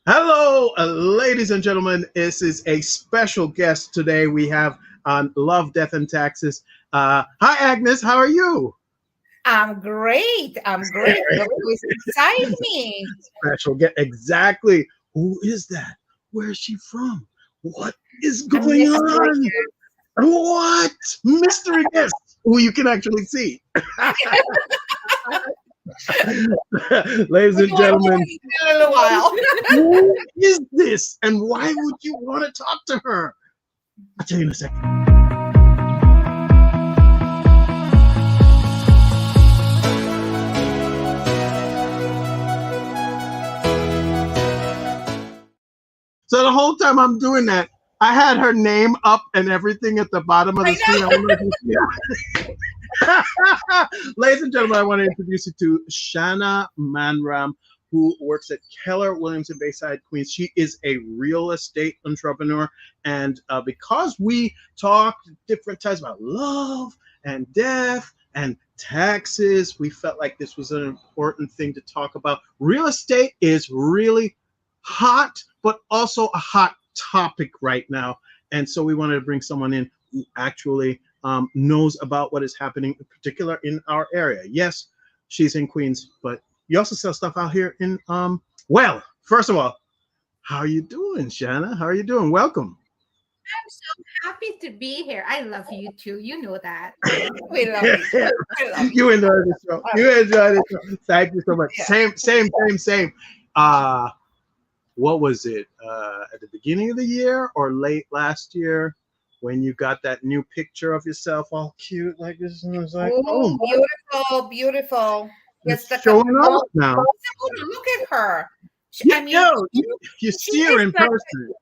Hello, ladies and gentlemen. This is a special guest today we have on Love, Death, and Taxes. Hi, Agnes. How are you? I'm great. I'm great. Look who's beside me. Special guest. Exactly. Who is that? Where is she from? What is A going mystery. on? What? Mystery guest who you can actually see. Ladies We and want to gentlemen, in a little while. who is this and why would you want to talk to her? I'll tell you in a second. So the whole time I'm doing that, I had her name up and everything at the bottom of the I screen. I know. don't know if you see it. Ladies and gentlemen, I want to introduce you to Shanna Manram, who works at Keller Williams in Bayside, Queens. She is a real estate entrepreneur. And because we talked different times about love and death and taxes, we felt like this was an important thing to talk about. Real estate is really hot, but also a hot topic right now. And so we wanted to bring someone in who actually knows about what is happening, in particular in our area. Yes, she's in Queens, but you also sell stuff out here in well, first of all, how are you doing, Shanna? How are you doing? Welcome. I'm so happy to be here. I love you too. You know that. We love you too. We love you. You enjoy the show. You enjoy the show. Thank you so much. Yeah. Same. Uh what was it? At the beginning of the year or late last year when you got that new picture of yourself all cute like this and I was like, Oh, oh, beautiful, beautiful. Yes, it's the showing oh, off now. look at her. Yeah, I mean, yo, you she see her is in like person.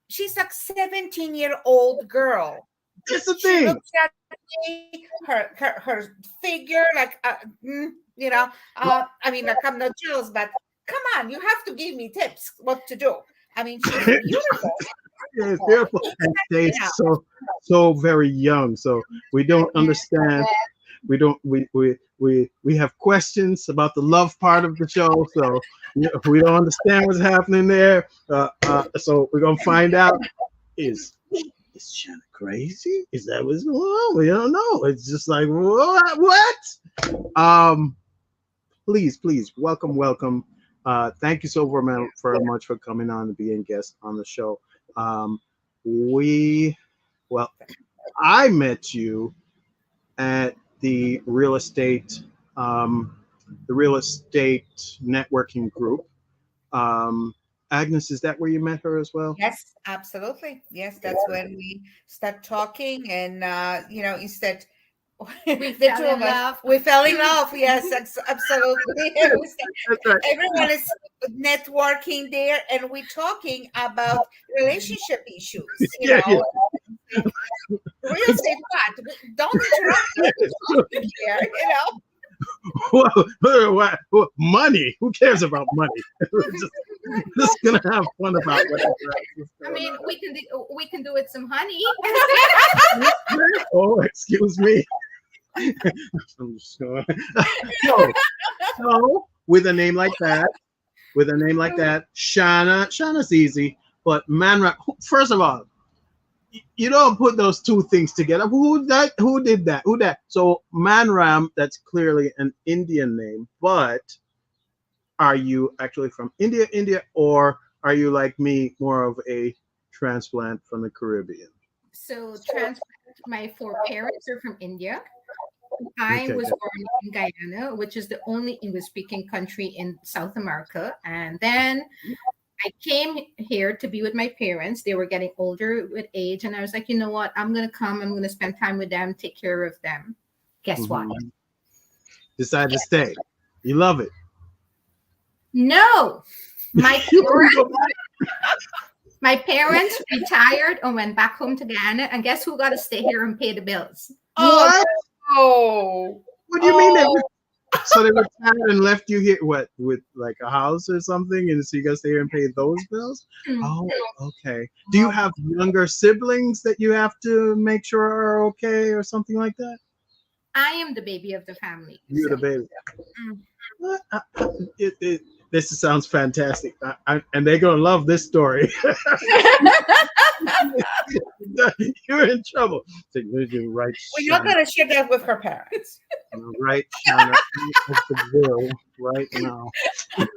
she's like 17-year-old girl. That's the She thing. looks at me, her figure, like I mean, like I'm not jealous, but come on, you have to give me tips what to do. I mean, she's beautiful. Yeah, it's Beautiful. beautiful and stays Yeah. so very young. So we don't understand. We don't we have questions about the love part of the show. So we don't understand what's happening there. So we're gonna find out is is Shanna crazy? Is that what's going on? We don't know. It's just like what? Please, welcome. Thank you so very much for coming on and being guest on the show. Um, we, well, I met you at um, the real estate networking group. Um, Agnes, is that where you met her as well? Yes, absolutely. Yes, that's when we start talking, and instead We the fell two of in us love. we fell in love. Yes, absolutely. That's right. Everyone is networking there, and we're talking about relationship issues. Yeah. Real estate. Don't interrupt us. We're talking here. What? Money? Who cares about money? Just gonna have fun about whatever is I going mean, on. we can do with some honey. Oh, excuse me. I'm just going. So, so with a name like that, Shauna's easy. But Manra, first of all, you don't put those two things together. Who did that? Who that? So Manram, that's clearly an Indian name, but are you actually from India, or are you like me, more of a transplant from the Caribbean? So, transplant. My four parents are from India. I Okay, was good. born in Guyana, which is the only English-speaking country in South America, and then I came here to be with my parents. They were getting older with age, and I was like, you know what? I'm gonna come. I'm gonna spend time with them, take care of them. Guess what? Mhm. Decided to stay. You love it. No, my You parents, couldn't go back. my parents retired and went back home to Ghana, and guess who got to stay here and pay the bills? Oh What? no! What do you mean Oh, so they retired and left you here? What, with like a house or something, and so you guys stay here and pay those bills? Hmm. Oh, okay. Do you have younger siblings that you have to make sure are okay or something like that? I am the baby of the family, You're so the baby. mm, What? It, This sounds fantastic, and they're gonna love this story. You're in trouble. So you're right, We're not Shanna. going to share that with her parents. Right, Shanna. Of the will right now. And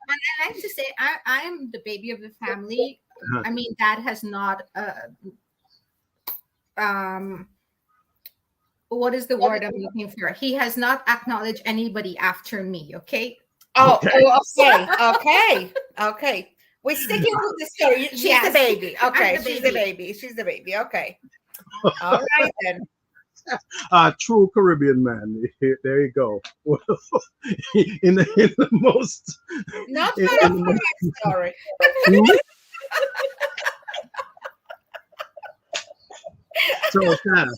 I like to say I am the baby of the family. I mean, dad has not what is the word I'm looking for? He has not acknowledged anybody after me. Okay. Okay. Okay. We're sticking with the story. She's Yes. the baby. Okay, I'm the she's the baby. She's the baby. Okay. All right then. True Caribbean man. There you go. in the most. Not in- far in off the from my story. So, Shanna,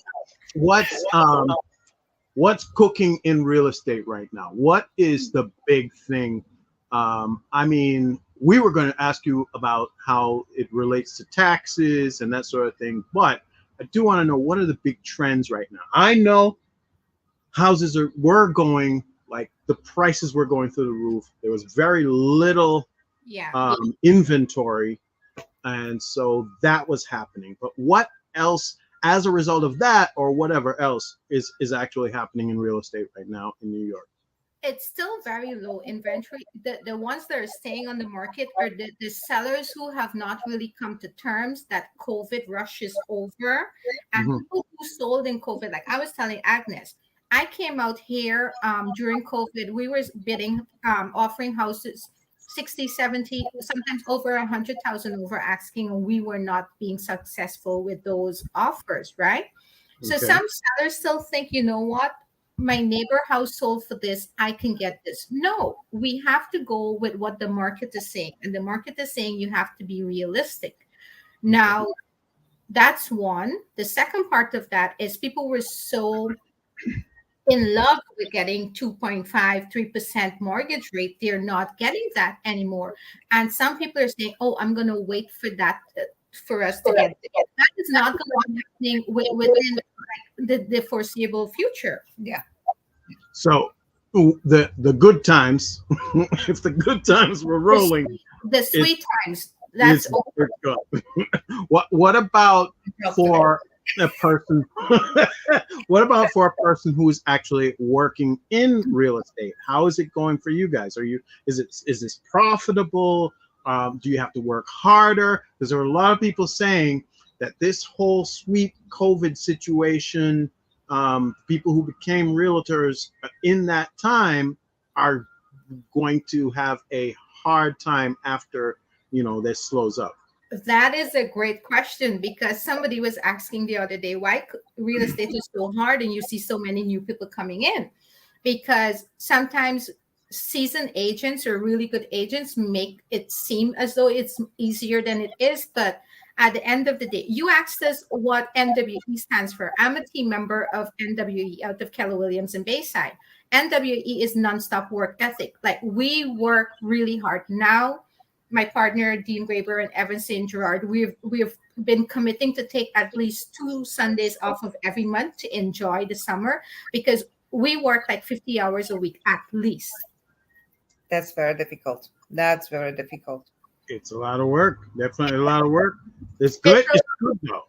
what's cooking in real estate right now? What is the big thing? I mean, we were going to ask you about how it relates to taxes and that sort of thing, but I do want to know, what are the big trends right now? I know houses were going, like, the prices were going through the roof. There was very little Yeah. inventory, and so that was happening. But what else, as a result of that, or whatever else, is actually happening in real estate right now in New York? It's still very low inventory. The ones that are staying on the market are the sellers who have not really come to terms that COVID rush is over, and Mhm. people who sold in COVID. Like I was telling Agnes, I came out here during COVID. We were bidding, offering houses 60, 70, sometimes over 100,000 over asking, and we were not being successful with those offers, right? So Okay. some sellers still think, you know what? My neighbor house sold for this, I can get this. No, we have to go with what the market is saying. And the market is saying you have to be realistic. Now, that's one. The second part of that is people were so in love with getting 2.5, 3% mortgage rate. They're not getting that anymore. And some people are saying, oh, I'm going to wait for that for us to get it. That is not going to be happening within the foreseeable future. Yeah. So the good times, if the good times were rolling, The sweet times, that's over. What about for a person? What about for a person who is actually working in real estate? How is it going for you guys? Is this profitable? Do you have to work harder? Because there are a lot of people saying that this whole sweet COVID situation, people who became realtors in that time are going to have a hard time after this slows up. That is a great question, because somebody was asking the other day why real estate is so hard and you see so many new people coming in. Because sometimes seasoned agents or really good agents make it seem as though it's easier than it is. But at the end of the day, you asked us what NWE stands for. I'm a team member of NWE out of Keller Williams and Bayside. NWE is nonstop work ethic. Like, we work really hard. Now, my partner, Dean Graber and Evan St. Gerard, we've been committing to take at least 2 Sundays off of every month to enjoy the summer, because we work like 50 hours a week at least. That's very difficult. That's very difficult. It's a lot of work. Definitely a lot of work. It's good. It's good though.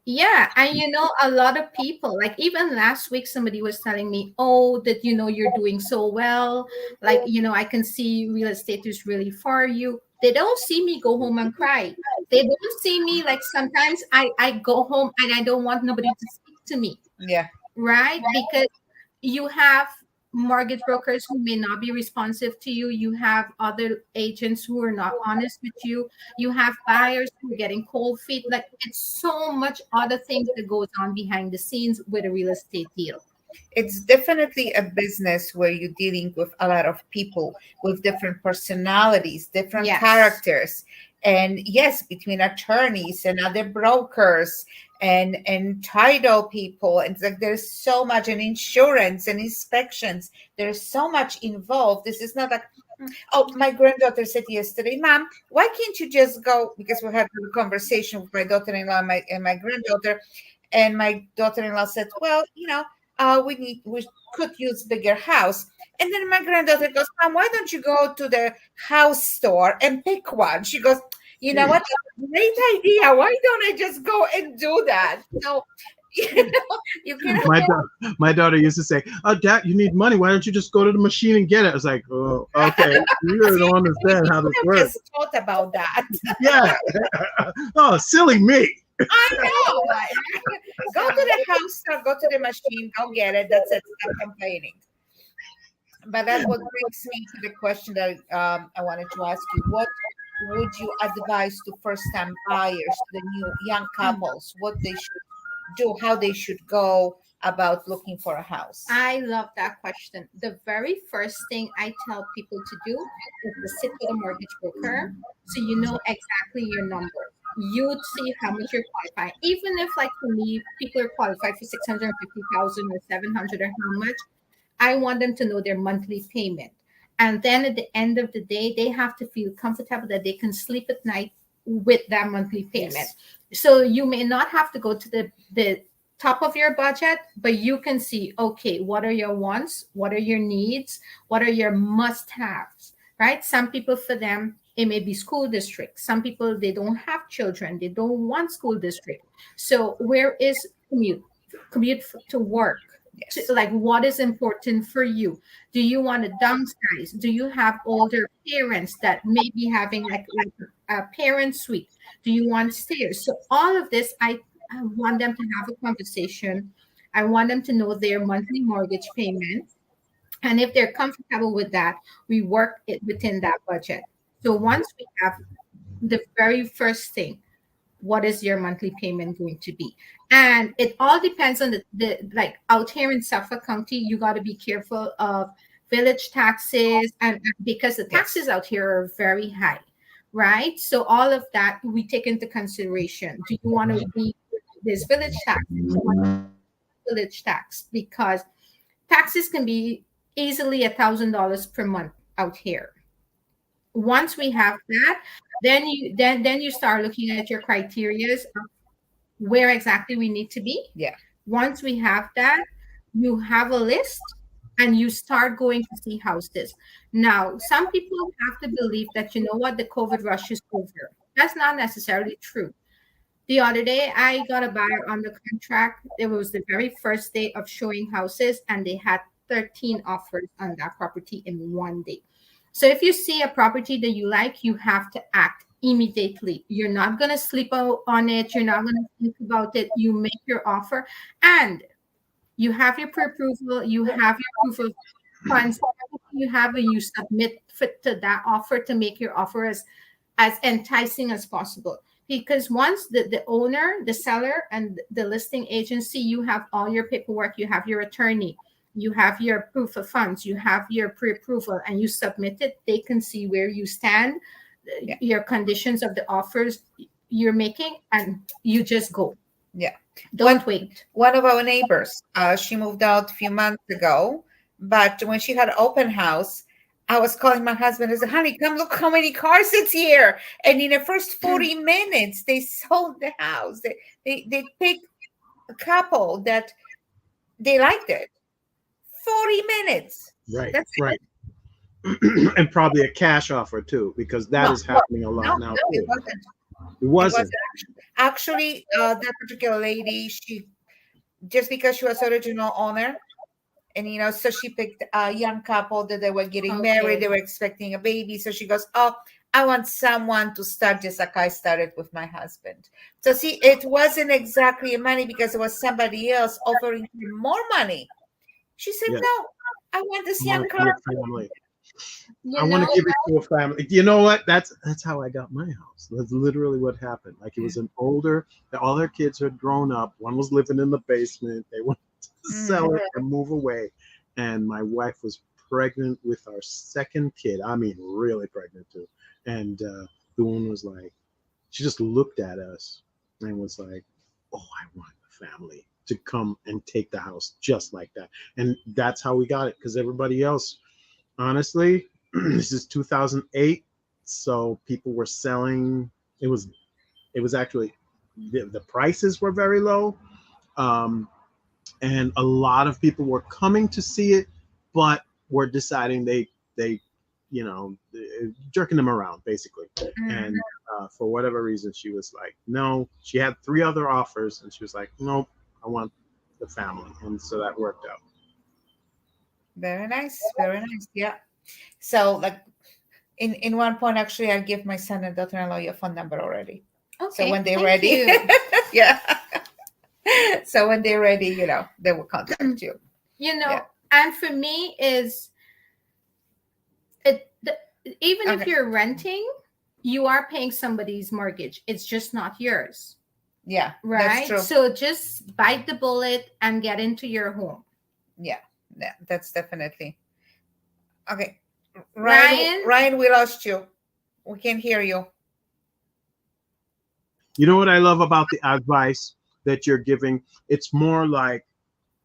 Yeah, and a lot of people, like even last week, somebody was telling me, oh, that you're doing so well. Like, I can see real estate is really for you. They don't see me go home and cry. They don't see me, like, sometimes I go home and I don't want nobody to speak to me. Yeah. Right? Because you have mortgage brokers who may not be responsive to you. You have other agents who are not honest with you. You have buyers who are getting cold feet. Like, it's so much other things that goes on behind the scenes with a real estate deal. It's definitely a business where you're dealing with a lot of people with different personalities, different characters. And yes, between attorneys and other brokers and title people, and it's like there's so much, and insurance and inspections, there's so much involved. This is not like, oh, my granddaughter said yesterday, Mom, why can't you just go? Because we had a conversation with my daughter-in-law and my granddaughter, and my daughter-in-law said, well, we could use bigger house. And then my granddaughter goes, Mom, why don't you go to the house store and pick one? She goes, you know what? Great idea. Why don't I just go and do that? So, you can. My daughter used to say, "Oh, Dad, you need money. Why don't you just go to the machine and get it?" I was like, "Oh, okay. You really don't understand how this works." Just thought about that. Yeah. Oh, silly me. I know. Go to the house store, go to the machine, go get it. That's it. Stop complaining. But that's what brings me to the question that I wanted to ask you. What would you advise to first-time buyers, to the new young couples, what they should do, how they should go about looking for a house? I love that question. The very first thing I tell people to do is to sit with a mortgage broker so you know exactly your number. You'd see how much you're qualifying. Even if, like for me, people are qualified for 650,000 or 700 or how much, I want them to know their monthly payment. And then at the end of the day, they have to feel comfortable that they can sleep at night with that monthly payment. Yes. So you may not have to go to the top of your budget, but you can see, okay, what are your wants? What are your needs? What are your must-haves, right? Some people, for them, it may be school district. Some people, they don't have children. They don't want school district. So where is commute to work? Yes. Like, what is important for you? Do you want to downsize? Do you have older parents that may be having like a parent suite? Do you want stairs? So all of this, I want them to have a conversation. I want them to know their monthly mortgage payment. And if they're comfortable with that, we work it within that budget. So once we have the very first thing, what is your monthly payment going to be? And it all depends on the like out here in Suffolk County, you got to be careful of village taxes, and because the taxes out here are very high, right? So all of that we take into consideration. Do you want to be this village tax? Village tax, because taxes can be easily $1,000 per month out here. Once we have that, then you start looking at your criteria of where exactly we need to be. Yeah. Once we have that, you have a list and you start going to see houses. Now, some people have to believe that, you know what, the COVID rush is over. That's not necessarily true. The other day, I got a buyer on the contract. It was the very first day of showing houses, and they had 13 offers on that property in one day. So if you see a property that you like, you have to act immediately. You're not going to sleep on it. You're not going to think about it. You make your offer, and you have your pre-approval. You have your proof of funds. You have, and you submit to that offer to make your offer as enticing as possible. Because once the owner, the seller, and the listing agency, you have all your paperwork, you have your attorney, you have your proof of funds, you have your pre-approval, and you submit it, they can see where you stand, your conditions of the offers you're making, and you just go. Yeah. Don't wait. One of our neighbors, she moved out a few months ago, but when she had an open house, I was calling my husband and said, honey, come look how many cars it's here. And in the first 40 minutes, they sold the house. They picked a couple that they liked it. 40 minutes. Right. That's right. And probably a cash offer too, because that is happening a lot now. It wasn't. Actually, that particular lady, she just because she was original owner, and so she picked a young couple that they were getting married, they were expecting a baby. So she goes, oh, I want someone to start just like I started with my husband. So see, it wasn't exactly money because it was somebody else offering her more money. She said, no, I want this young couple. I want to give it to a family. You know what? That's how I got my house. That's literally what happened. Like, it was an older, all their kids had grown up. One was living in the basement. They wanted to sell it and move away. And my wife was pregnant with our second kid. I mean, really pregnant too. And the woman was like, she just looked at us and was like, oh, I want the family to come and take the house just like that. And that's how we got it, because everybody else, honestly, this is 2008, so people were selling. It was actually the prices were very low, and a lot of people were coming to see it, but were deciding they jerking them around basically. And for whatever reason, she was like, no. She had three other offers, and she was like, nope, I want the family, and so that worked out. Very nice, very nice. Yeah. So like in one point, actually, I give my son and daughter-in-law your phone number already. Okay, So when they're thank ready, you. yeah. So when they're ready, they will contact you. Yeah. And for me is even if you're renting, you are paying somebody's mortgage. It's just not yours. Yeah, right. That's true. So just bite the bullet and get into your home. Yeah, that's definitely okay. Ryan, we lost you. We can't hear you. You know what I love about the advice that you're giving? It's more like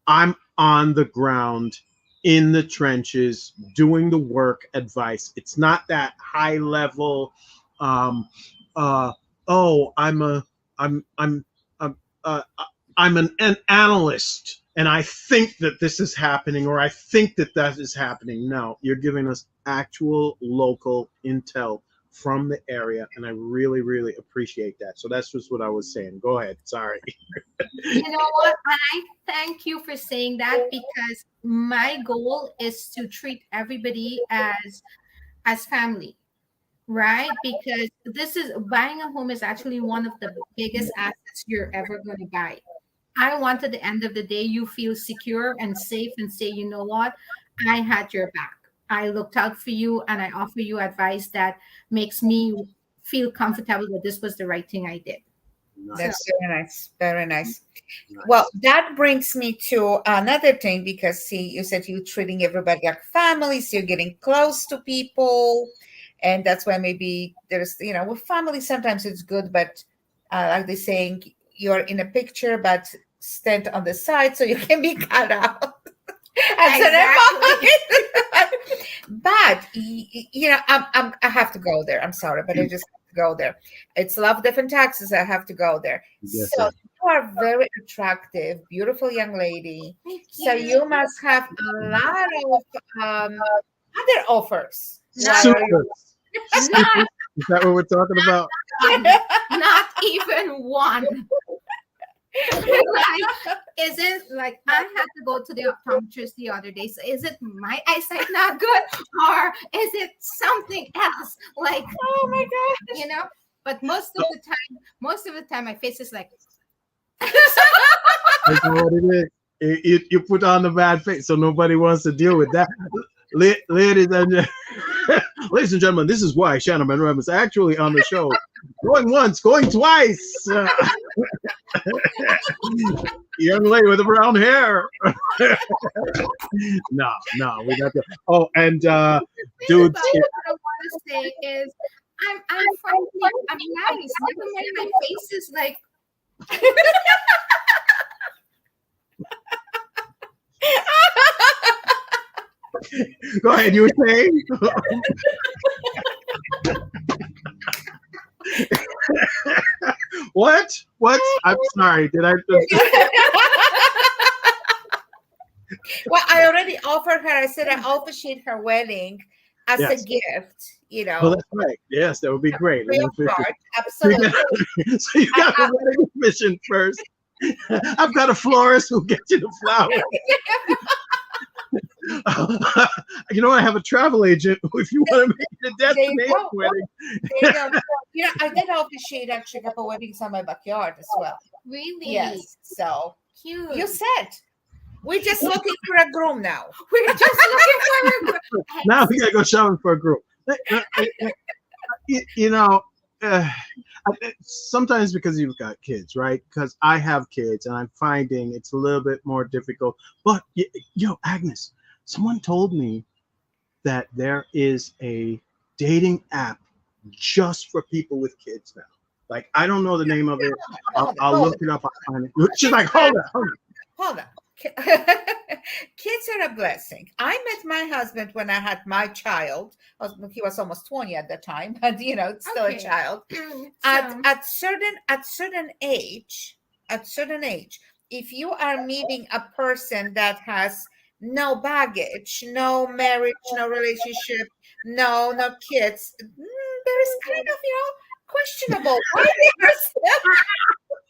I'm on the ground in the trenches doing the work advice. It's not that high level oh, I'm an analyst and I think that this is happening or I think that is happening. No, you're giving us actual local intel from the area, and I really, really appreciate that. So that's just what I was saying. Go ahead. Sorry. You know what? I thank you for saying that, because my goal is to treat everybody as family, right? Because buying a home is actually one of the biggest assets you're ever going to buy. I want at the end of the day you feel secure and safe and say, you know what? I had your back. I looked out for you and I offer you advice that makes me feel comfortable that this was the right thing I did. That's very nice. Very nice. Well, that brings me to another thing, because see, you said you're treating everybody like family, so you're getting close to people. And that's why maybe there's, with family, sometimes it's good, but like they're saying, you're in a picture, but stand on the side so you can be cut out. Exactly. But I have to go there. I'm sorry, but I just have to go there. It's Love, Death, and Taxes. I have to go there. Yes, so you are very attractive, beautiful young lady. So you must have a lot of other offers. Super. Is that what we're talking about? Not even one. Like, is it like I had to go to the optometrist the other day? So is it my eyesight not good, or is it something else? Like, oh my gosh, But most of the time, my face is like. That's what it is. You put on the bad face, so nobody wants to deal with that. Ladies and gentlemen, this is why Shanna Manram is actually on the show. Going once, going twice. Young lady with the brown hair. No, we got to. Oh, and dude. What I want to say is, I'm friendly. I'm nice. Never mind, my face is like. Go ahead, you were saying? What? I'm sorry. Did I? Well, I already offered her. I said I officiate her wedding as a gift. Well, that's right. Yes, that would be great. Absolutely. So you got the wedding commission first. I've got a florist who'll get you the flowers. I have a travel agent if you want to make it a destination wedding. I did officiate actually a couple weddings on my backyard as well. Really? Yes. So cute. You said we're just looking for a groom now. We're just looking for a groom. Now we gotta go shopping for a groom. Sometimes because you've got kids, right? Because I have kids and I'm finding it's a little bit more difficult. But Agnes, someone told me that there is a dating app just for people with kids now. Like, I don't know the name of it. I'll look it up. I'll find it. She's like, hold on. Kids are a blessing. I met my husband when I had my child. He was almost 20 at the time, but it's still a child. At certain age, if you are meeting a person that has no baggage, no marriage, no relationship, no kids, there is kind of, questionable. Why they are still,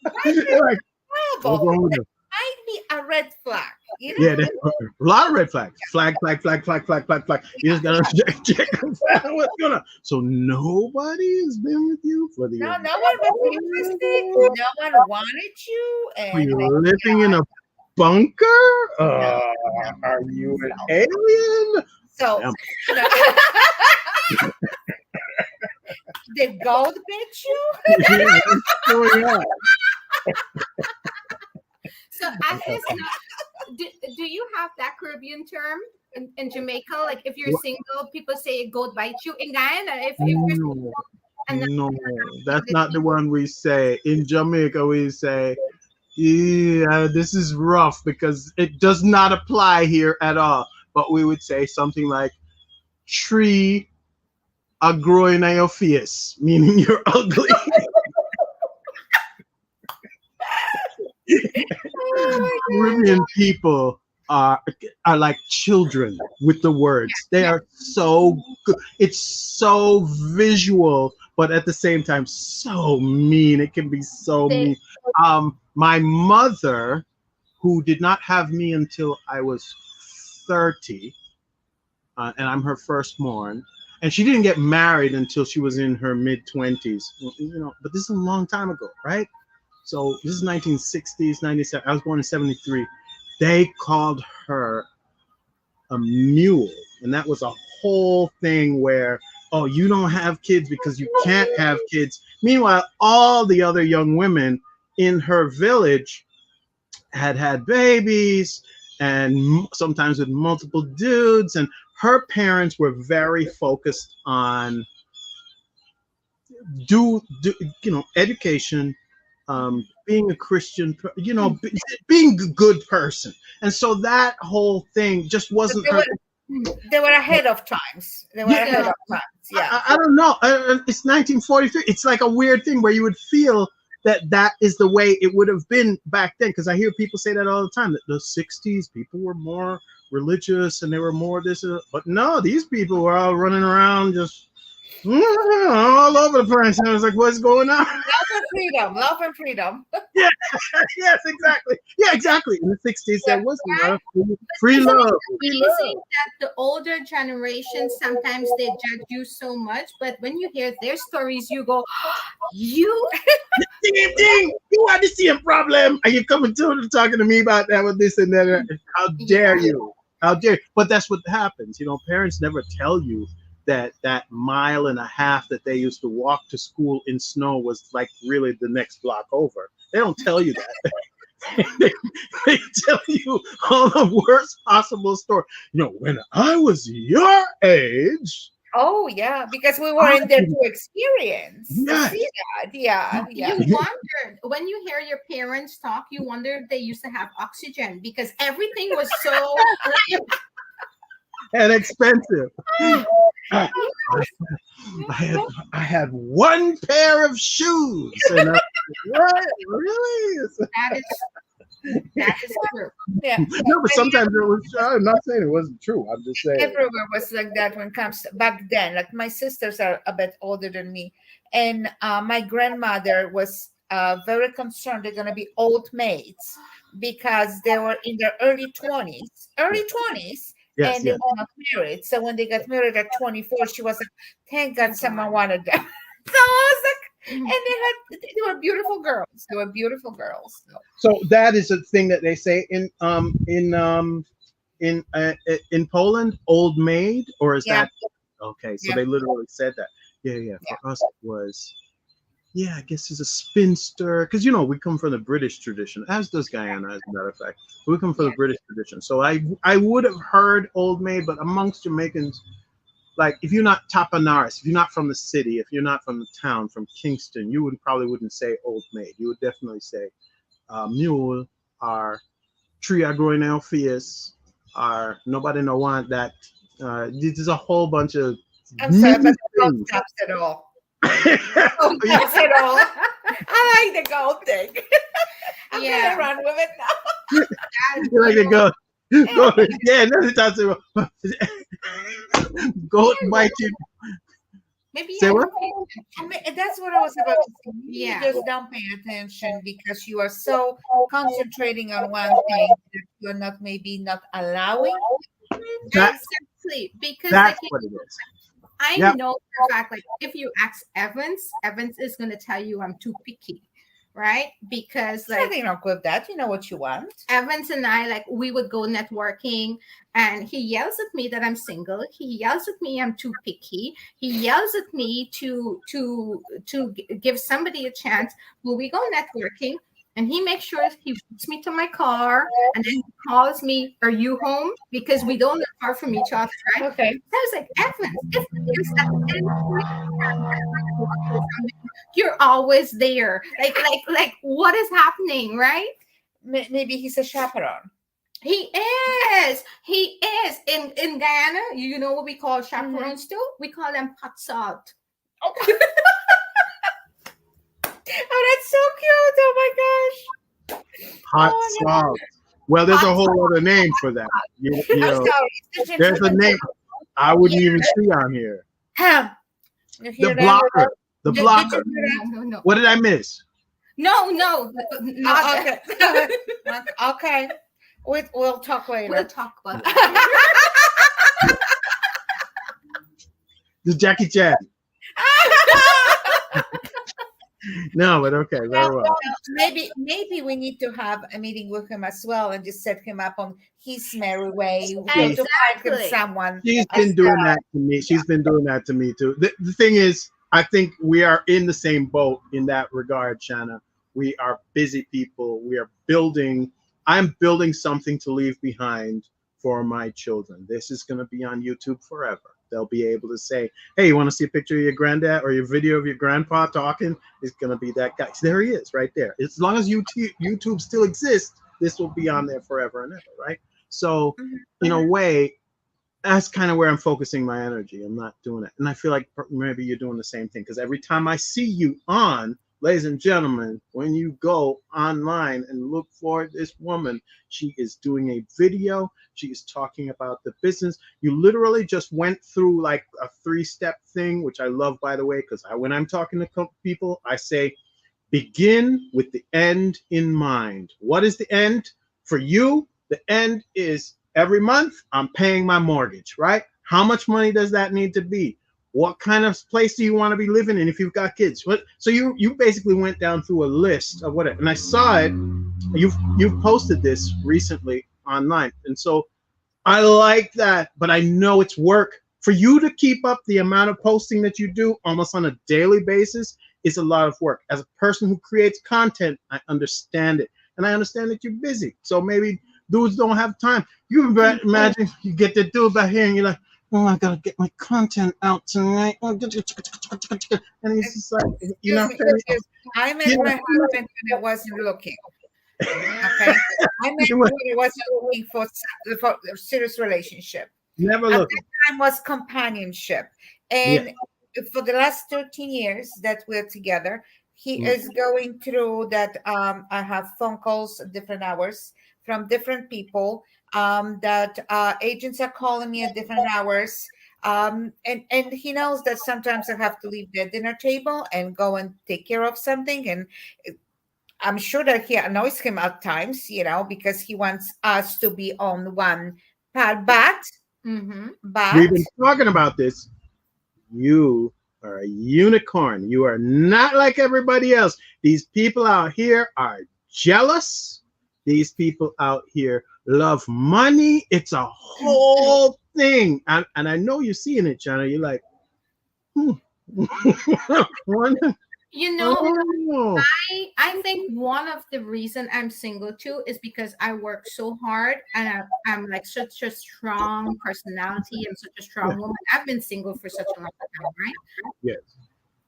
why they Like, what's trouble? wrong with That them? might be a red flag. Yeah, there's a lot of red flags. Flag, flag, flag, flag, flag, flag, flag. You just gotta check what's going on. So nobody has been with you for the No, no one was interested. No one wanted you, for and you living in a bunker? no, Are no. you an alien? So, Damn. you know, the gold bit you. Yeah, what's going on? So Agnes, do you have that Caribbean term in Jamaica? Like if you're single, people say goat bite you. In Guyana, if you're No, single, and no, that's not the one we say. In Jamaica, we say, yeah, this is rough because it does not apply here at all. But we would say something like, tree are growing on your face, meaning you're ugly. Oh my Caribbean people are like children with the words. They are so good. It's so visual, but at the same time so mean. It can be so mean. My mother, who did not have me until I was 30, and I'm her firstborn, and she didn't get married until she was in her mid-20s. But this is a long time ago, right? So this is 1960s, 97. I was born in 73. They called her a mule, and that was a whole thing where, oh, you don't have kids because you can't have kids. Meanwhile, all the other young women in her village had babies, and sometimes with multiple dudes. And her parents were very focused on education, being a Christian, being a good person. And so that whole thing just wasn't her. They were ahead of times. Yeah. I don't know. It's 1943. It's like a weird thing where you would feel that is the way it would have been back then. Because I hear people say that all the time, that the 60s people were more religious and they were more this. But no, these people were all running around just all over the place. And I was like, what's going on? Love and freedom. Yeah, yes, exactly. Yeah, exactly. In the 60s, there was a lot of free love. Amazing that the older generation, sometimes they judge you so much, but when you hear their stories, you go, you the same thing. You had the same problem. Are you coming to talking to me about that with this and that? How dare you? How dare you? But that's what happens. Parents never tell you that mile and a half that they used to walk to school in snow was like really the next block over. They don't tell you that. they tell you all the worst possible story. When I was your age. Oh yeah, because we were in there to experience. Yes. See that? Yeah. You wondered when you hear your parents talk, you wonder if they used to have oxygen because everything was so and expensive. I had one pair of shoes. And what? Really? That is true. Yeah. No, but sometimes it was. I'm not saying it wasn't true. I'm just saying everywhere was like that when it comes to back then. Like my sisters are a bit older than me, and my grandmother was very concerned they're going to be old maids because they were in their early 20s. Yes, and they were not married. So when they got married at 24, she was like, "Thank God someone wanted them." So I was like, and they were beautiful girls. So that is a thing that they say in Poland, old maid, or is that okay? So they literally said that. Yeah. For us, it was. Yeah, I guess he's a spinster because we come from the British tradition, as does Guyana, as a matter of fact. We come from the British tradition, so I would have heard old maid, but amongst Jamaicans, like if you're not Tapanaris, if you're not from the city, if you're not from the town, from Kingston, you probably wouldn't say old maid. You would definitely say mule, or tree are growing in face, or nobody no want that. There's a whole bunch of. I'm sorry, but don't taps at all. That's it all. I like the gold thing. I'm gonna run with it now. You like to go. Go, yeah, another time. Go bite you. Maybe Say what? I mean, that's what I was about to say. Yeah. You just don't pay attention because you are so concentrating on one thing that you're not maybe not allowing. That- Exactly. Because That's like, what it is. I Yep. know for a fact, like if you ask Evans, Evans is going to tell you I'm too picky, right? Because There's like nothing wrong with that. You know what you want. Evans and I, like we would go networking, and he yells at me that I'm single. He yells at me I'm too picky. He yells at me to give somebody a chance. When we go networking, and he makes sure he puts me to my car, and then he calls me, "Are you home?" Because we don't live far from each other, right? Okay. I was like, Evans, if there's at any point in time that I want to do something, you're always there. Like, what is happening, right? Maybe he's a chaperone. He is. He is. In Guyana, you know what we call chaperones too? We call them pot salt. Oh, that's so cute. Oh my gosh. Hot Oh, salt. Well, there's a Hot whole other name for that. You I'm know, sorry. there's a name I wouldn't even see on here. Huh. You hear The that? blocker. The Did blocker. you hear that? No. What did I miss? No, Oh, not okay. Okay. We'll talk later. We'll talk about that. The Jackie Chan. No, but okay, very well. Maybe we need to have a meeting with him as well and just set him up on his merry way. To find him Exactly. someone. She's been doing that to me. She's been doing that to me too. The thing is, I think we are in the same boat in that regard, Shanna. We are busy people. We are building. I'm building something to leave behind for my children. This is going to be on YouTube forever. They'll be able to say, hey, you want to see a picture of your granddad or your video of your grandpa talking? It's going to be that guy. There he is right there. As long as YouTube still exists, this will be on there forever and ever, right? So, in a way, that's kind of where I'm focusing my energy. I'm not doing it. And I feel like maybe you're doing the same thing, because every time I see you on, ladies and gentlemen, when you go online and look for this woman, she is doing a video. She is talking about the business. You literally just went through like a 3-step thing, which I love, by the way, because when I'm talking to people, I say, begin with the end in mind. What is the end? For you, the end is every month I'm paying my mortgage, right? How much money does that need to be? What kind of place do you want to be living in if you've got kids? So you basically went down through a list of what, and I saw it. You've posted this recently online, and so I like that. But I know it's work for you to keep up the amount of posting that you do almost on a daily basis. Is a lot of work. As a person who creates content, I understand it, and I understand that you're busy. So maybe dudes don't have time. You can imagine you get the dude back here, and you're like, oh, I gotta get my content out tonight. And he's just like, you know, I met my husband when I wasn't looking. Okay, I met him when I wasn't looking for a serious relationship. Never looking. At that time was companionship, and for the last 13 years that we're together, he is going through that. I have phone calls at different hours from different people. That agents are calling me at different hours. And he knows that sometimes I have to leave the dinner table and go and take care of something. And I'm sure that he annoys him at times, you know, because he wants us to be on one path. But we've been talking about this. You are a unicorn. You are not like everybody else. These people out here are jealous. These people out here love money. It's a whole thing. And I know you're seeing it, Shanna. You're like, You know, I think one of the reason I'm single too is because I work so hard, and I'm like such a strong personality and such a strong woman. I've been single for such a long time, right? Yes.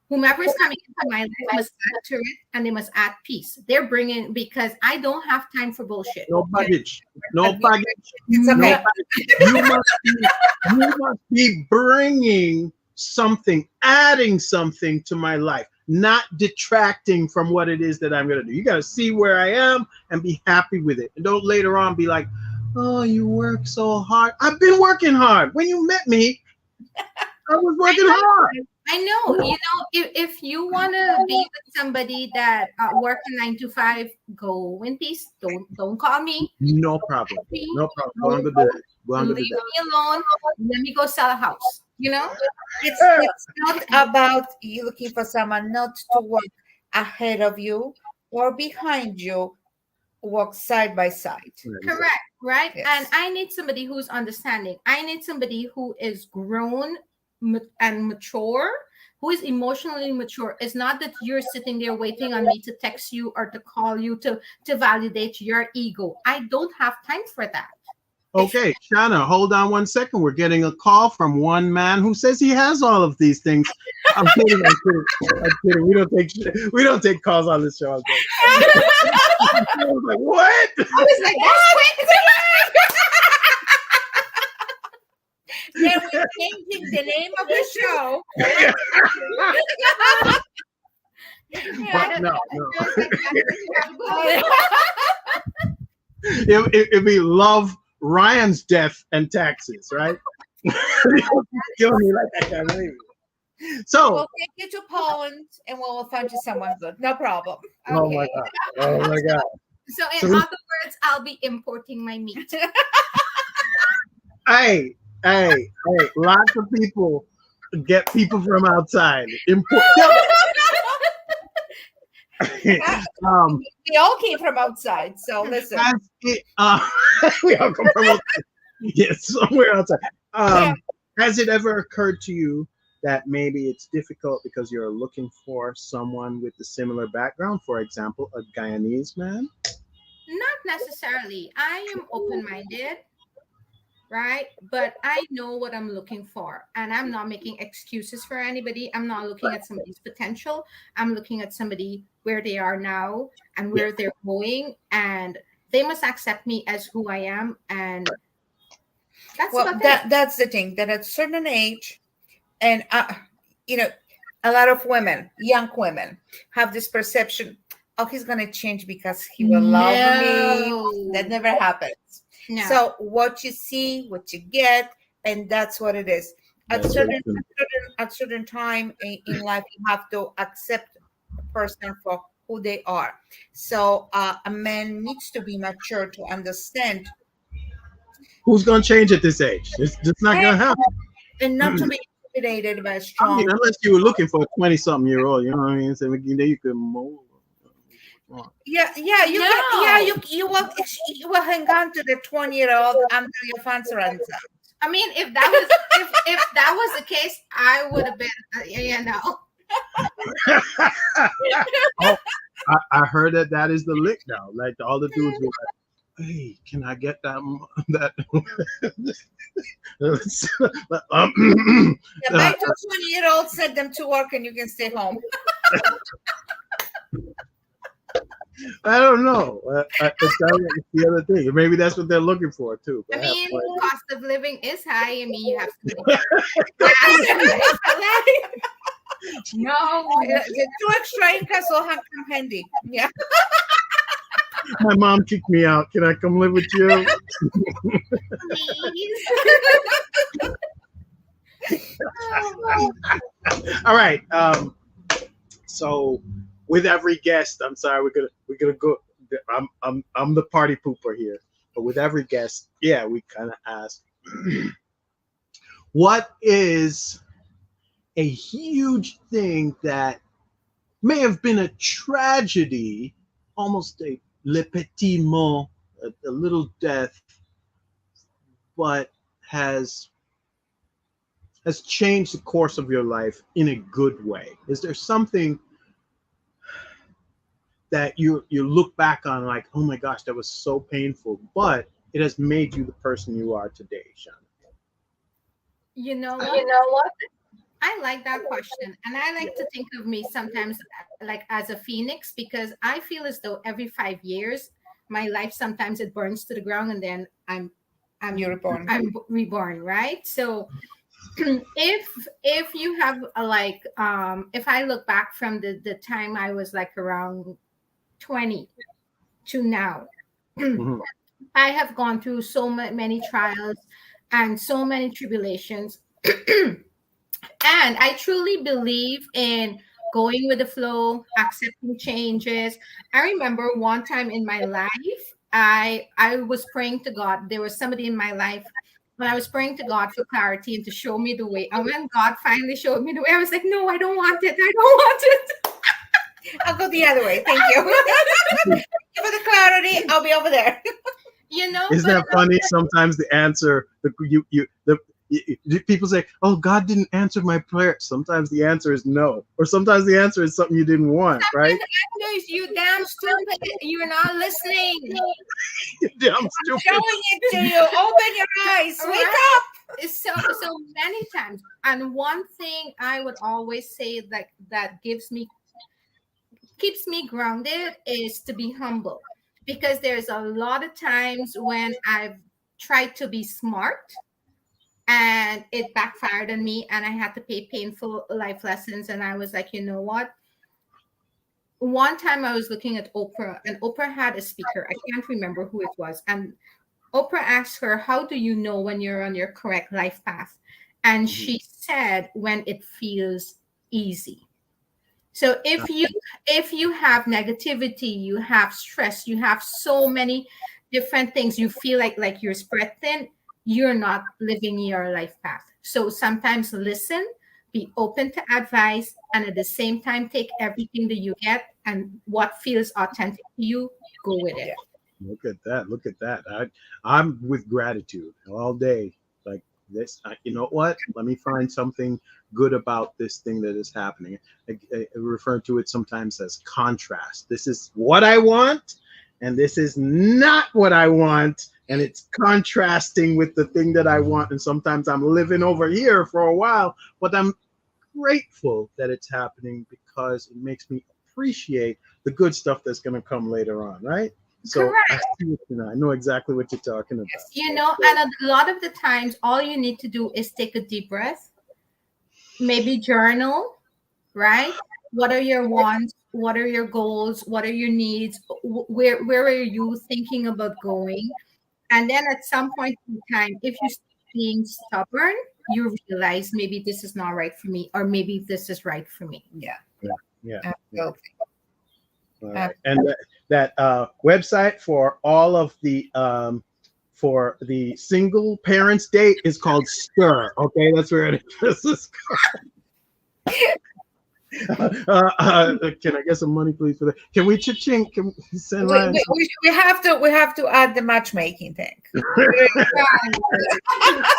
Whomever is coming into my life must add to it, and they must add peace. They're bringing, because I don't have time for bullshit. No baggage. No baggage. It's okay. You must be bringing something, adding something to my life. not detracting from what it is that I'm going to do. You got to see where I am and be happy with it. And don't later on be like, oh, you work so hard. I've been working hard. When you met me, I was working hard. I know. You know, if you want to be with somebody that works 9 to 5, go in peace. Don't call me. No problem. No problem. Go on to that. Leave me alone. Let me go sell a house. You know, it's not about you looking for someone not to work ahead of you or behind you, walk side by side. Correct, right? Yes. And I need somebody who's understanding. I need somebody who is grown and mature, who is emotionally mature. It's not that you're sitting there waiting on me to text you or to call you to validate your ego. I don't have time for that. Okay, Shanna, hold on 1 second. We're getting a call from one man who says he has all of these things. I'm kidding. I'm kidding. We don't take calls on this show. I was like, what? I was like, that's quick. Then we're changing the name of the show. But no. It'd be Love, Ryan's Death, and Taxes, right? Kill me like I can't believe it. So We'll take you to Poland and we'll find you someone good. No problem. Oh Okay. my god. Oh my god. So in other words, I'll be importing my meat. Hey, lots of people get people from outside. Import. We all came from outside, so listen. We all come from outside. Yes, somewhere outside. Has it ever occurred to you that maybe it's difficult because you're looking for someone with a similar background? For example, a Guyanese man? Not necessarily. I am open-minded, right? But I know what I'm looking for, and I'm not making excuses for anybody. I'm not looking at somebody's potential. I'm looking at somebody where they are now and where they're going, and they must accept me as who I am. And that's the thing, that at a certain age, and a lot of women, young women, have this perception, oh, he's going to change because he will love me. That never happens. No. So what you see, what you get, and that's what it is. At certain time in life, you have to accept a person for who they are. So a man needs to be mature to understand. Who's going to change at this age? It's just not going to happen. And not to be intimidated by a strong. I mean, unless you were looking for a 20-something-year-old, you know what I mean? So then you could mold. You will hang on to the 20-year-old until your funds runs out. I mean, if that was the case, I would have been, Oh, I heard that is the lick now. Like all the dudes were like, "Hey, can I get that?" My 20-year-old sent them to work, and you can stay home. I don't know. It's the other thing. Maybe that's what they're looking for too. I mean, cost of living is high. I mean, you have to. No, two extra income will come handy. Yeah. My mom kicked me out. Can I come live with you? All right. So with every guest, I'm sorry, we're gonna go. I'm the party pooper here, but with every guest, we kind of ask, what is a huge thing that may have been a tragedy, almost a le petit mot, a little death, but has changed the course of your life in a good way? Is there something that you look back on like, oh my gosh, that was so painful, but it has made you the person you are today, Shanna? You know what? I like that question, and I like to think of me sometimes like as a phoenix, because I feel as though every 5 years, my life sometimes it burns to the ground, and then I'm reborn, right? So if you have like if I look back from the time I was like around 20 to now, Mhm. I have gone through so many trials and so many tribulations. And I truly believe in going with the flow, accepting changes. I remember one time in my life, I was praying to God. There was somebody in my life when I was praying to God for clarity and to show me the way. And when God finally showed me the way, I was like, no, I don't want it. I don't want it. I'll go the other way. Thank you. Thank you for the clarity. I'll be over there. You know, Isn't that funny? Sometimes the answer, people say, "Oh, God didn't answer my prayer." Sometimes the answer is no, or sometimes the answer is something you didn't want, right? Agnes, you damn stupid. You're not listening. Damn I'm stupid. showing it to you. Open your eyes. Wake Right? up. So many times. And one thing I would always say that keeps me grounded is to be humble, because there's a lot of times when I've tried to be smart and it backfired on me, and I had to pay painful life lessons. And I was like, you know what? One time I was looking at Oprah, and Oprah had a speaker. I can't remember who it was. And Oprah asked her, how do you know when you're on your correct life path? And Mhm. she said, when it feels easy. So if you have negativity, you have stress, you have so many different things, you feel like you're spread thin, you're not living your life path. So sometimes listen, be open to advice, and at the same time take everything that you get and what feels authentic to you, go with it. Look at that. Look at that. I'm with gratitude all day. Like this, you know what? Let me find something good about this thing that is happening. I refer to it sometimes as contrast. This is what I want, and this is not what I want. And it's contrasting with the thing that I want. And sometimes I'm living over here for a while, but I'm grateful that it's happening because it makes me appreciate the good stuff that's going to come later on, right? So Correct. I know exactly what you're talking about. You know, and a lot of the times, all you need to do is take a deep breath, maybe journal, right? What are your wants? What are your goals? What are your needs? Where are you thinking about going? And then at some point in time, if you start being stubborn, you realize maybe this is not right for me, or maybe this is right for me. Yeah. Yeah. Absolutely. All right. And that website for all of the for the single parents date is called Stir. Okay, that's where it is. Can I get some money, please, for that? Can we cha-ching? Can we send Ryan? We have to add the matchmaking thing.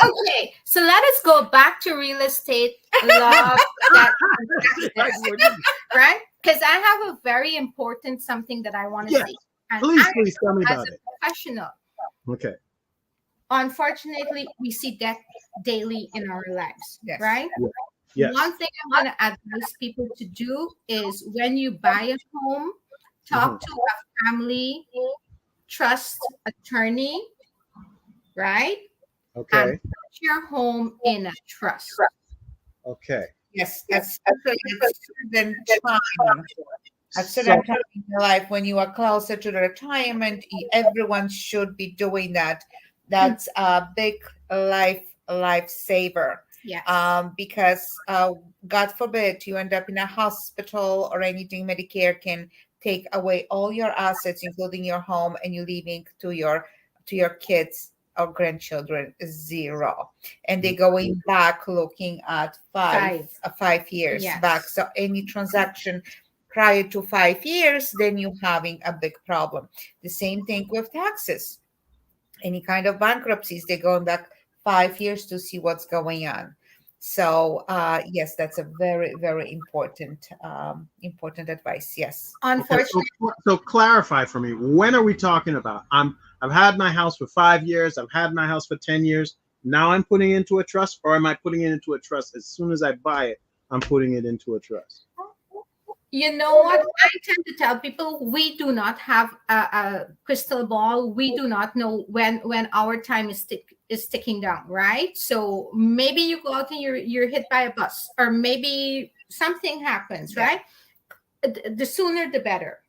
Okay, so let us go back to real estate love, that, right? Because I have a very important something that I want to Yes. say. And Please tell me as about a it. professional, Okay. unfortunately, we see death daily in our lives, Yes. right? Yes. One thing I'm going to advise people to do is when you buy a home, talk to a family trust attorney, right? And Okay. put your home in a trust. Okay. Yes, especially at certain time. At certain time in your life, when you are closer to the retirement, everyone should be doing that. That's a big lifesaver. Yes. Because God forbid you end up in a hospital or anything, Medicare can take away all your assets, including your home, and you leaving to your kids or grandchildren zero, and they're going back looking at 5 years Yes. back. So any transaction prior to 5 years, then you're having a big problem. The same thing with taxes. Any kind of bankruptcies, they're going back 5 years to see what's going on. So yes, that's a very, very important advice. Yes. Unfortunately, so clarify for me. When are we talking about? I've had my house for 5 years. I've had my house for 10 years. Now I'm putting it into a trust, or am I putting it into a trust as soon as I buy it? I'm putting it into a trust. You know what? I tend to tell people we do not have a crystal ball. We do not know when our time is ticking down, right? So maybe you go out and you're hit by a bus, or maybe something happens, right? The sooner the better,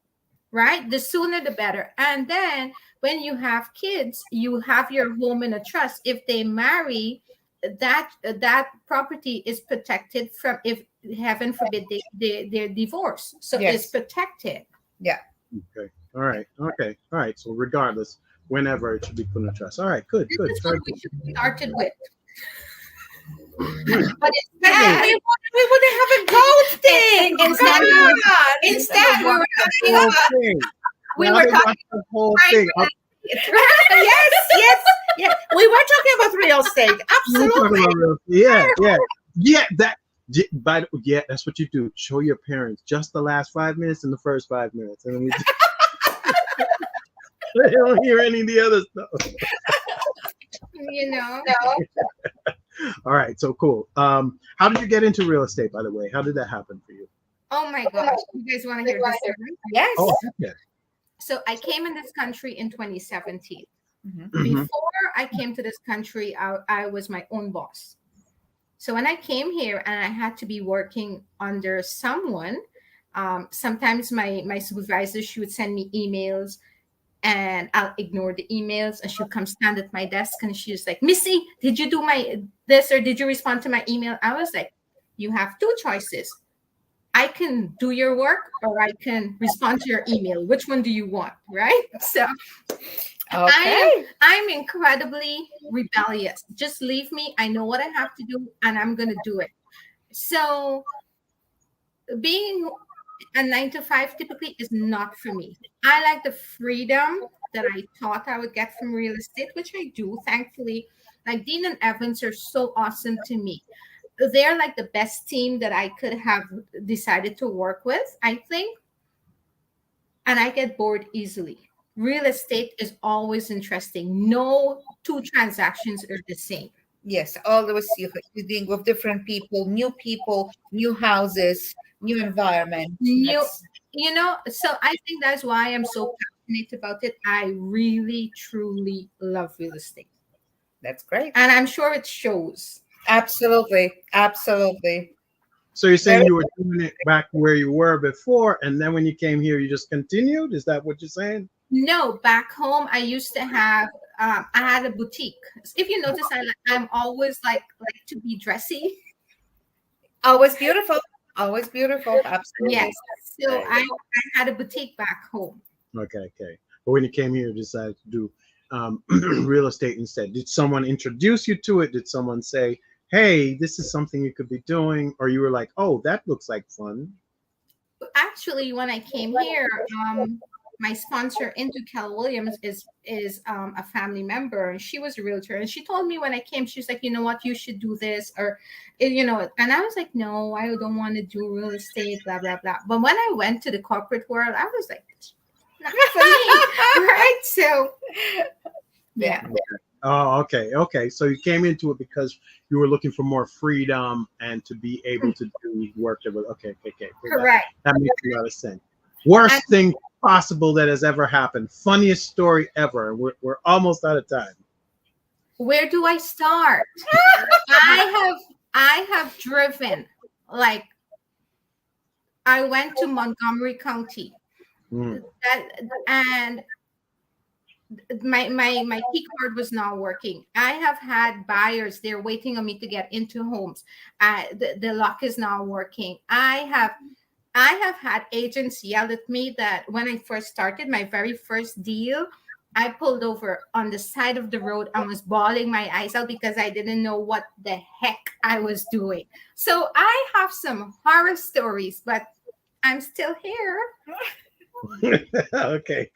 right? The sooner the better. And then when you have kids, you have your home in a trust. If they marry, that property is protected from, if heaven forbid they're divorced. So it's protected. Yeah. Okay. All right. Okay. All right. So regardless, whenever it should be put in a trust. All right. Good. Good. This is what we should have started with. But instead, we wouldn't have a gold thing. Instead, we were talking about the whole thing. yes. We were talking about real estate. Absolutely. Yeah. That's what you do. Show your parents just the last 5 minutes and the first 5 minutes, and then they don't hear any of the other stuff. You know. All right, so cool. How did you get into real estate, by the way? How did that happen for you? Oh my gosh. You guys want to hear this story? Yes. Oh, yeah. So I came in this country in 2017. Mm-hmm. Before I came to this country, I was my own boss. So when I came here and I had to be working under someone, sometimes my supervisor, she would send me emails and I'll ignore the emails, and she'll come stand at my desk and she's like, Missy, did you do this, or did you respond to my email? I was like, you have two choices. I can do your work or I can respond to your email. Which one do you want? Right? So I'm incredibly rebellious. Just leave me. I know what I have to do and I'm going to do it. So being a 9-to-5 typically is not for me. I like the freedom that I thought I would get from real estate, which I do, thankfully. Like Dean and Evans are so awesome to me. They're like the best team that I could have decided to work with, I think. And I get bored easily. Real estate is always interesting. No two transactions are the same. Yes, always you're dealing with different people, new houses, new environment. So I think that's why I'm so passionate about it. I really, truly love real estate. That's great. And I'm sure it shows. Absolutely. So you're saying you were doing it back where you were before, and then when you came here, you just continued? Is that what you're saying? No, back home, I used to have, I had a boutique. If you notice, I'm always like to be dressy. Always beautiful. Absolutely. Yes. So I had a boutique back home. Okay. But when you came here, you decided to do real estate instead. Did someone introduce you to it? Did someone say, hey, this is something you could be doing? Or you were like, oh, that looks like fun? Actually, when I came here, my sponsor into Keller Williams is a family member, and she was a realtor. And she told me when I came, she's like, you know what, you should do this, or and I was like, no, I don't want to do real estate, blah blah blah. But when I went to the corporate world, I was like, not for me, right? So yeah. Oh, okay. So you came into it because you were looking for more freedom and to be able to do work that was okay. Correct. That makes a lot of sense. Worst thing possible that has ever happened. Funniest story ever. We're almost out of time. Where do I start? I have driven, like, I went to Montgomery County, and my key card was not working. I have had buyers, they're waiting on me to get into homes. The lock is not working. I have had agents yell at me that when I first started my very first deal, I pulled over on the side of the road and was bawling my eyes out because I didn't know what the heck I was doing. So I have some horror stories, but I'm still here. Okay.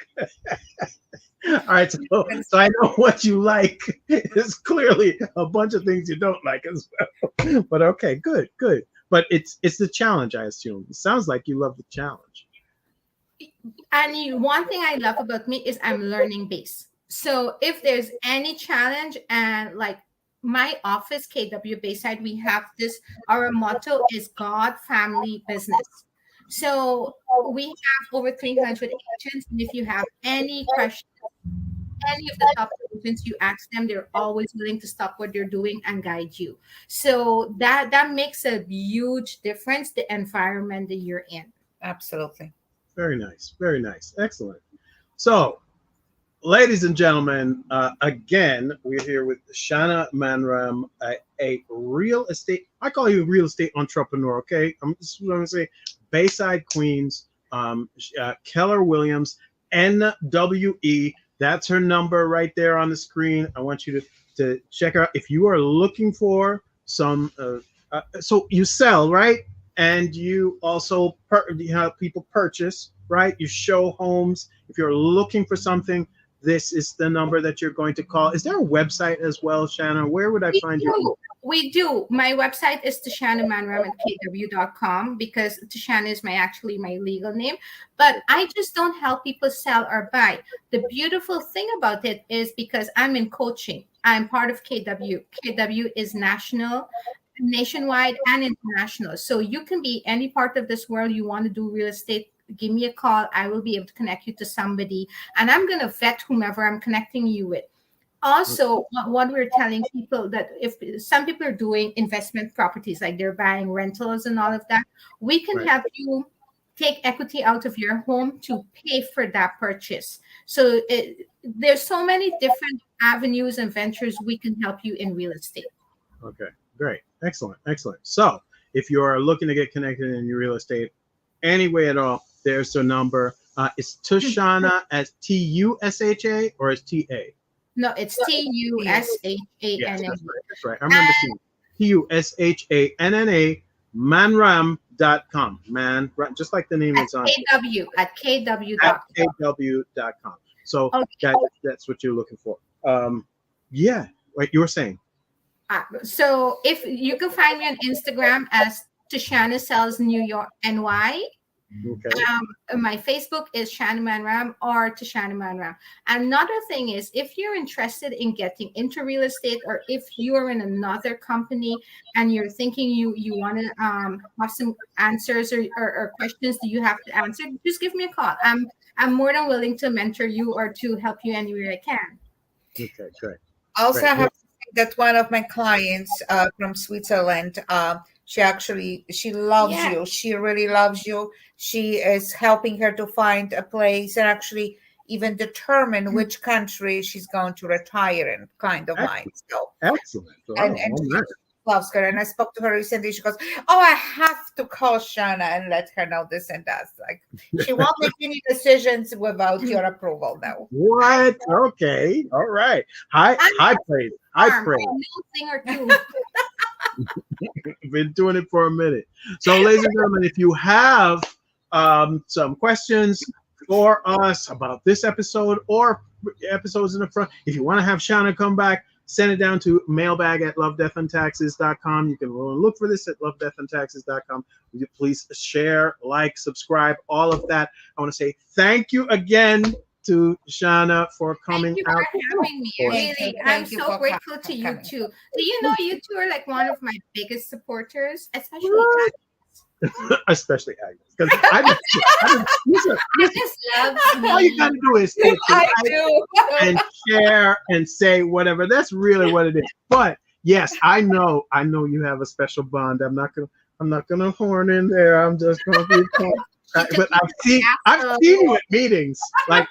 All right. So I know what you like. It's clearly a bunch of things you don't like as well. But okay, good. But it's the challenge, I assume. It sounds like you love the challenge. And one thing I love about me is I'm learning based. So if there's any challenge, and like my office, KW Bayside, we have this, our motto is God, family, business. So we have over 300 agents, and if you have any questions, any of the top agents, you ask them, they're always willing to stop what they're doing and guide you. So that makes a huge difference, the environment that you're in. Absolutely. Very nice. Very nice. Excellent. So, ladies and gentlemen, again, we're here with Shanna Manram, a real estate, I call you a real estate entrepreneur, okay? This is what I'm going to say. Bayside, Queens, Keller Williams, NWE. That's her number right there on the screen. I want you to check her out. If you are looking for some, so you sell, right? And you also have people purchase, right? You show homes. If you're looking for something, this is the number that you're going to call. Is there a website as well, Shanna? Where would I find you? We do. My website is tashannamanram@kw.com because Tashanna is my legal name. But I just don't help people sell or buy. The beautiful thing about it is because I'm in coaching. I'm part of KW. KW is nationwide and international. So you can be any part of this world you want to do real estate. Give me a call. I will be able to connect you to somebody. And I'm going to vet whomever I'm connecting you with. Also, what we're telling people that if some people are doing investment properties, like they're buying rentals and all of that, we can help you take equity out of your home to pay for that purchase. So there's so many different avenues and ventures we can help you in real estate. Okay, great. Excellent. Excellent. So if you are looking to get connected in your real estate any way at all, there's the number. It's Tashanna as TUSHA or as TA? No, it's TUSHANNA. Yes, that's right. I remember seeing TUSHANNA, manram.com. Man, just like the name is on KW.com. So that's what you're looking for. Yeah, like you were saying. So if you can find me on Instagram as Tashanna Sells New York NY. Okay. My Facebook is Shanna Manram or Tashanna Manram. Another thing is, if you're interested in getting into real estate, or if you're in another company and you're thinking you want to have some answers or questions that you have to answer, just give me a call. I'm more than willing to mentor you or to help you anywhere I can. Okay, great. Also, I have to say that one of my clients from Switzerland, she loves you. She really loves you. She is helping her to find a place and actually even determine which country she's going to retire in, kind of line. So excellent. And she loves her. And I spoke to her recently. She goes, "Oh, I have to call Shanna and let her know this and that." Like, she won't make any decisions without your approval now. What? Okay. All right. High praise. High praise. Thing or two. Been doing it for a minute. So, ladies and gentlemen, if you have some questions for us about this episode or episodes in the front, if you want to have Shanna come back, send it down to mailbag@lovedeathandtaxes.com. You can look for this at lovedeathandtaxes.com. Please share, like, subscribe, all of that. I want to say thank you again to Shanna for coming out. Thank you for having me. Really, I'm so grateful to you too. Do you know you two are like one of my biggest supporters, especially Agnes. Especially Agnes, because I just love all you gotta do is take and share and say whatever. That's really what it is. But yes, I know you have a special bond. I'm not gonna horn in there. I'm just gonna be but I've seen you at meetings like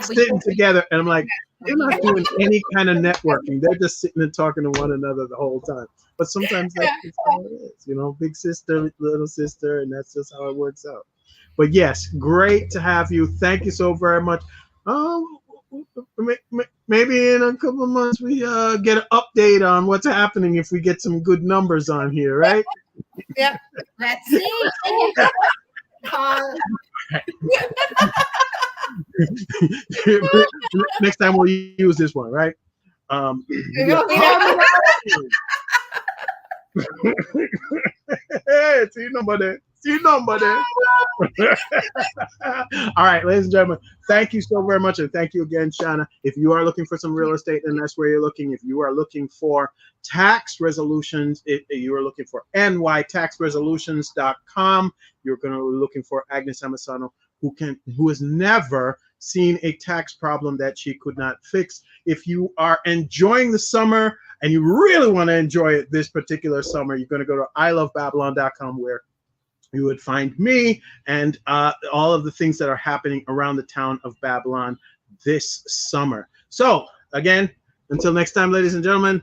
sitting together, and I'm like, they're not doing any kind of networking. They're just sitting and talking to one another the whole time. But sometimes that's how it is, big sister, little sister, and that's just how it works out. But yes, great to have you. Thank you so very much. Maybe in a couple of months we get an update on what's happening if we get some good numbers on here, right? Yep. Let's see. Next time we'll use this one, right? See you number there. All right, ladies and gentlemen, thank you so very much. And thank you again, Shanna. If you are looking for some real estate, and that's where you're looking. If you are looking for tax resolutions, if you are looking for nytaxresolutions.com, you're going to be looking for Agnes Amisano, who has never seen a tax problem that she could not fix. If you are enjoying the summer and you really want to enjoy it this particular summer, you're going to go to ilovebabylon.com, where you would find me and all of the things that are happening around the town of Babylon this summer. So again, until next time, ladies and gentlemen,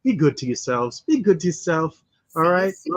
be good to yourselves. Be good to yourself. All right.